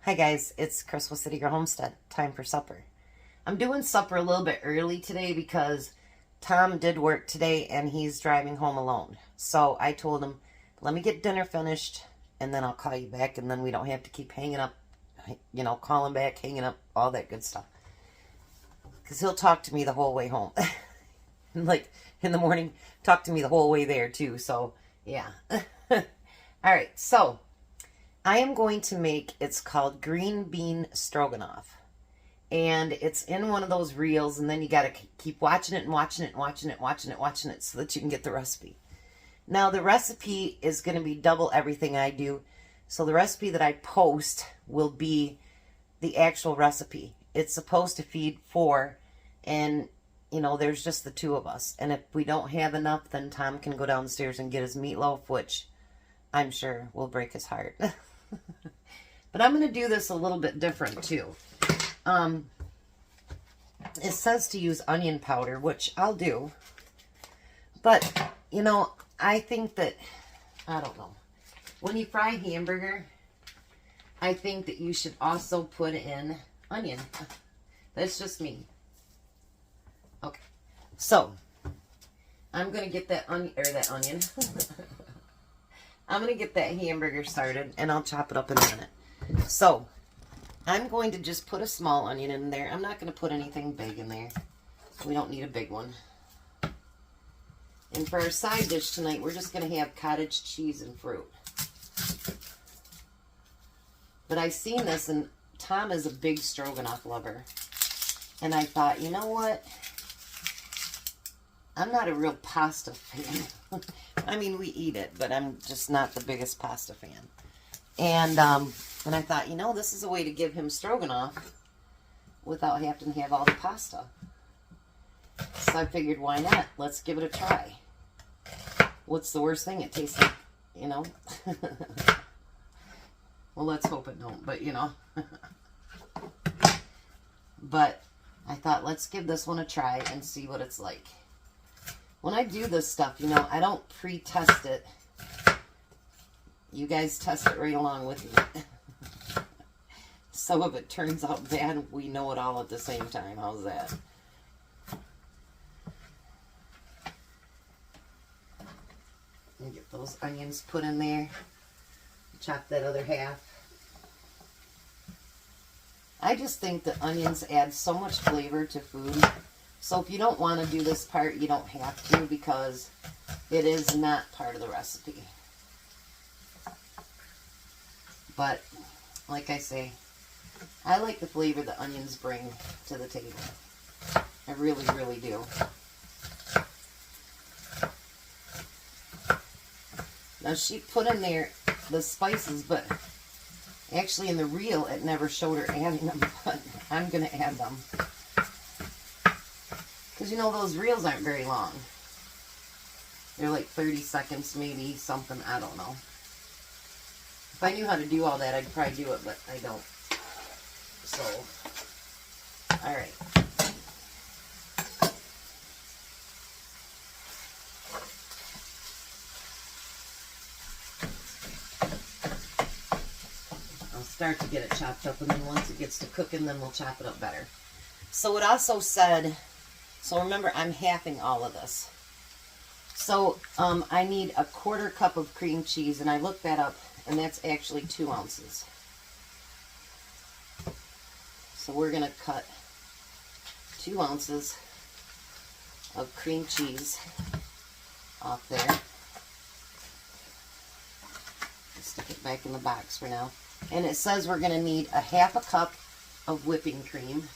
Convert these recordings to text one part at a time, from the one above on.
Hi guys, it's Crystal City Girl Homestead. Time for supper. I'm doing supper a little bit early today because Tom did work today and he's driving home alone. So I told him, let me get dinner finished and then I'll call you back and then we don't have to keep hanging up, calling back, hanging up, all that good stuff. Because he'll talk to me the whole way home. Like in the morning, talk to me the whole way there too. So yeah. All right, so I am going to make, it's called green bean stroganoff. And it's in one of those reels, and then you got to keep watching it and watching it and watching it, watching it so that you can get the recipe. Now, the recipe is going to be double everything I do. So the recipe that I post will be the actual recipe. It's supposed to feed 4, and, there's just the 2 of us. And if we don't have enough, then Tom can go downstairs and get his meatloaf, which I'm sure will break his heart. But I'm going to do this a little bit different too. It says to use onion powder, which I'll do. But, I think that, I don't know. When you fry hamburger, I think that you should also put in onion. That's just me. Okay. So, I'm going to get that onion. I'm going to get that hamburger started, and I'll chop it up in a minute. So, I'm going to just put a small onion in there. I'm not going to put anything big in there. We don't need a big one. And for our side dish tonight, we're just going to have cottage cheese and fruit. But I seen this, and Tom is a big stroganoff lover. And I thought, you know what? I'm not a real pasta fan. I mean, we eat it, but I'm just not the biggest pasta fan. And I thought, this is a way to give him stroganoff without having to have all the pasta. So I figured, why not? Let's give it a try. What's the worst thing? It tastes like, Well, let's hope it don't, but, But I thought, let's give this one a try and see what it's like. When I do this stuff, I don't pre-test it. You guys test it right along with me. So if it turns out bad, we know it all at the same time. How's that? And get those onions put in there. Chop that other half. I just think that onions add so much flavor to food. So if you don't want to do this part, you don't have to, because it is not part of the recipe. But, like I say, I like the flavor the onions bring to the table. I really, really do. Now, she put in there the spices, but actually in the reel, it never showed her adding them, but I'm going to add them. Because, those reels aren't very long. They're like 30 seconds, maybe, something, I don't know. If I knew how to do all that, I'd probably do it, but I don't. So, alright. I'll start to get it chopped up, and then once it gets to cooking, then we'll chop it up better. So it also said, so remember, I'm halving all of this. So I need a 1/4 cup of cream cheese, and I looked that up, and that's actually 2 ounces. So we're going to cut 2 ounces of cream cheese off there. Stick it back in the box for now. And it says we're going to need a 1/2 cup of whipping cream.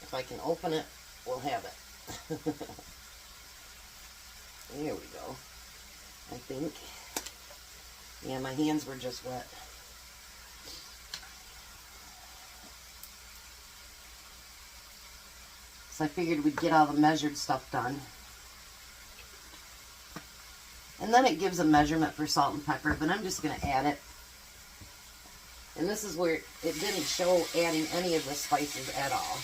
If I can open it, we'll have it. There we go. I think. Yeah, my hands were just wet. So I figured we'd get all the measured stuff done. And then it gives a measurement for salt and pepper, but I'm just going to add it. And this is where it didn't show adding any of the spices at all.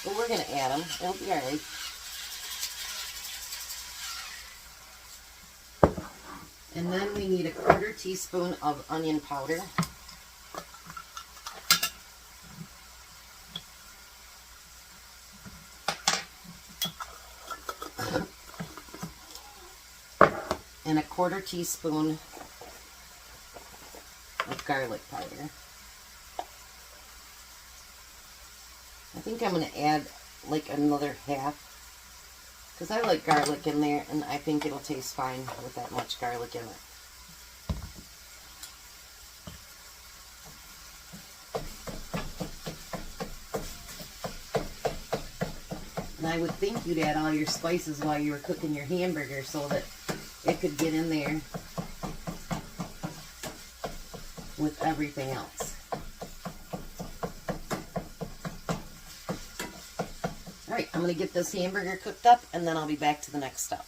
But we're going to add them. It'll be all right. And then we need a 1/4 teaspoon of onion powder. And a 1/4 teaspoon of garlic powder. I think I'm going to add like another half, because I like garlic in there, and I think it'll taste fine with that much garlic in it. And I would think you'd add all your spices while you were cooking your hamburger so that it could get in there with everything else. Alright, I'm going to get this hamburger cooked up, and then I'll be back to the next step.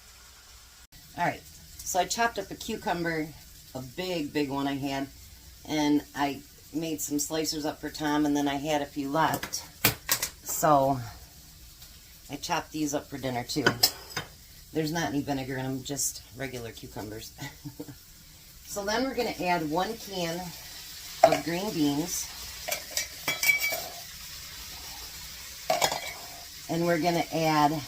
Alright, so I chopped up a cucumber, a big one I had, and I made some slicers up for Tom, and then I had a few left. So I chopped these up for dinner too. There's not any vinegar in them, just regular cucumbers. So then we're going to add 1 can of green beans. And we're going to add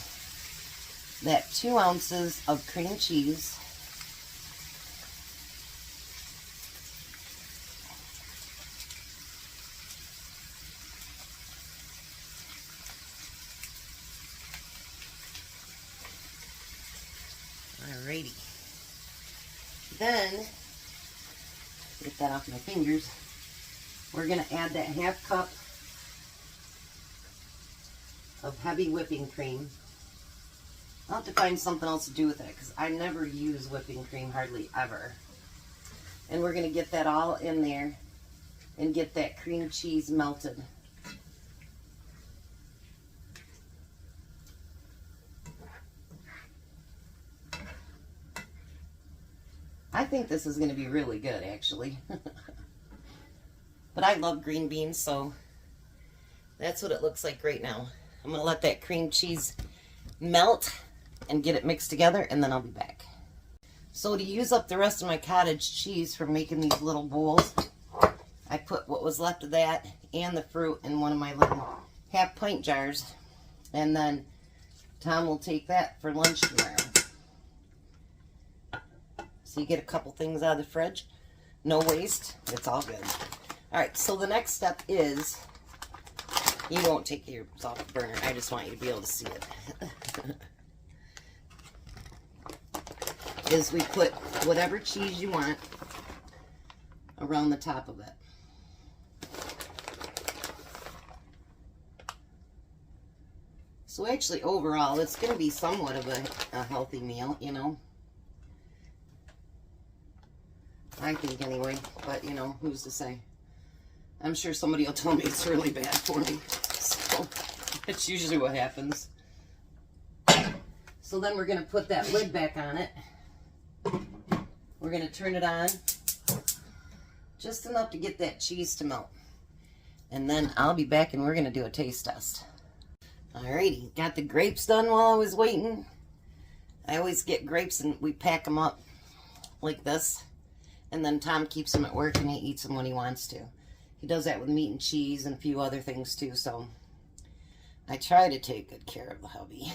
that 2 ounces of cream cheese. Alrighty. Then, get that off my fingers, we're going to add that 1/2 cup of heavy whipping cream. I'll have to find something else to do with it, because I never use whipping cream hardly ever. And we're going to get that all in there and get that cream cheese melted. I think this is going to be really good, actually. But I love green beans, so that's what it looks like right now. I'm going to let that cream cheese melt and get it mixed together, and then I'll be back. So to use up the rest of my cottage cheese for making these little bowls, I put what was left of that and the fruit in one of my little 1/2 pint jars, and then Tom will take that for lunch tomorrow. So you get a couple things out of the fridge. No waste. It's all good. Alright, so the next step is, you won't take yours off the burner. I just want you to be able to see it. Is we put whatever cheese you want around the top of it. So actually, overall, it's going to be somewhat of a healthy meal, you know. I think anyway, but you know, who's to say? I'm sure somebody will tell me it's really bad for me. So, that's usually what happens. So then we're going to put that lid back on it. We're going to turn it on just enough to get that cheese to melt. And then I'll be back and we're going to do a taste test. Alrighty, got the grapes done while I was waiting. I always get grapes and we pack them up like this. And then Tom keeps them at work and he eats them when he wants to. He does that with meat and cheese and a few other things too, so I try to take good care of the hubby.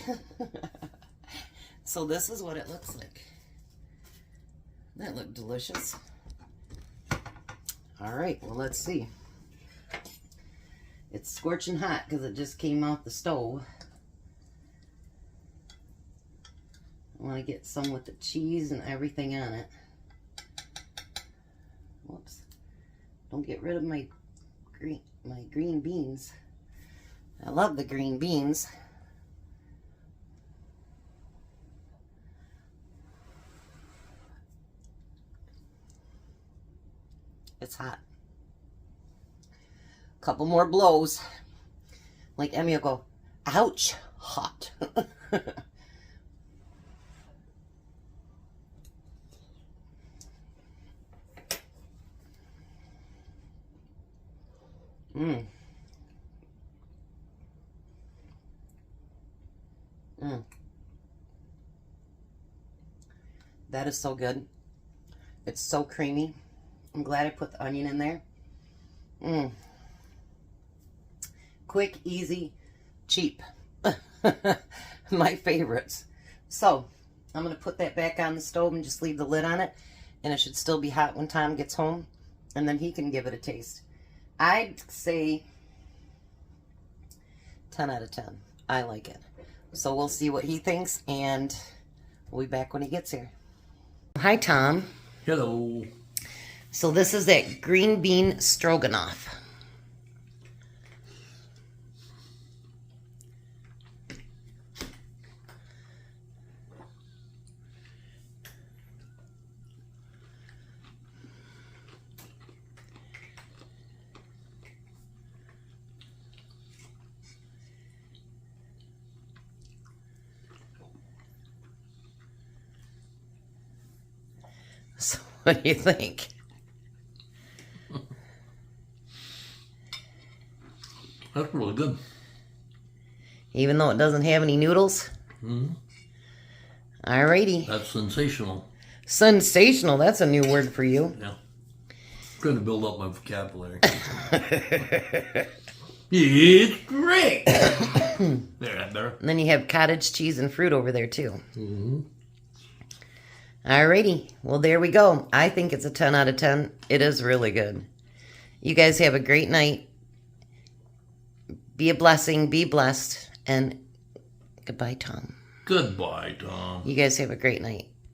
So this is what it looks like. That looked delicious. Alright, well let's see. It's scorching hot because it just came off the stove. I want to get some with the cheese and everything on it. Whoops. Don't get rid of my green beans. I love the green beans. It's hot. Couple more blows. Like Emmy will go, ouch, hot. Mm. That is so good. It's so creamy. I'm glad I put the onion in there. Mm. Quick, easy, cheap. My favorites. So, I'm going to put that back on the stove and just leave the lid on it. And it should still be hot when Tom gets home. And then he can give it a taste. I'd say 10 out of 10. I like it. So we'll see what he thinks, and we'll be back when he gets here. Hi, Tom. Hello. So this is that green bean stroganoff. So what do you think? That's really good. Even though it doesn't have any noodles? Mm-hmm. Alrighty. That's sensational. Sensational. That's a new word for you. Yeah. Trying to build up my vocabulary. It's great. There, that better. And then you have cottage cheese and fruit over there too. Mm-hmm. Alrighty. Well, there we go. I think it's a 10 out of 10. It is really good. You guys have a great night. Be a blessing. Be blessed. And goodbye, Tom. Goodbye, Tom. You guys have a great night.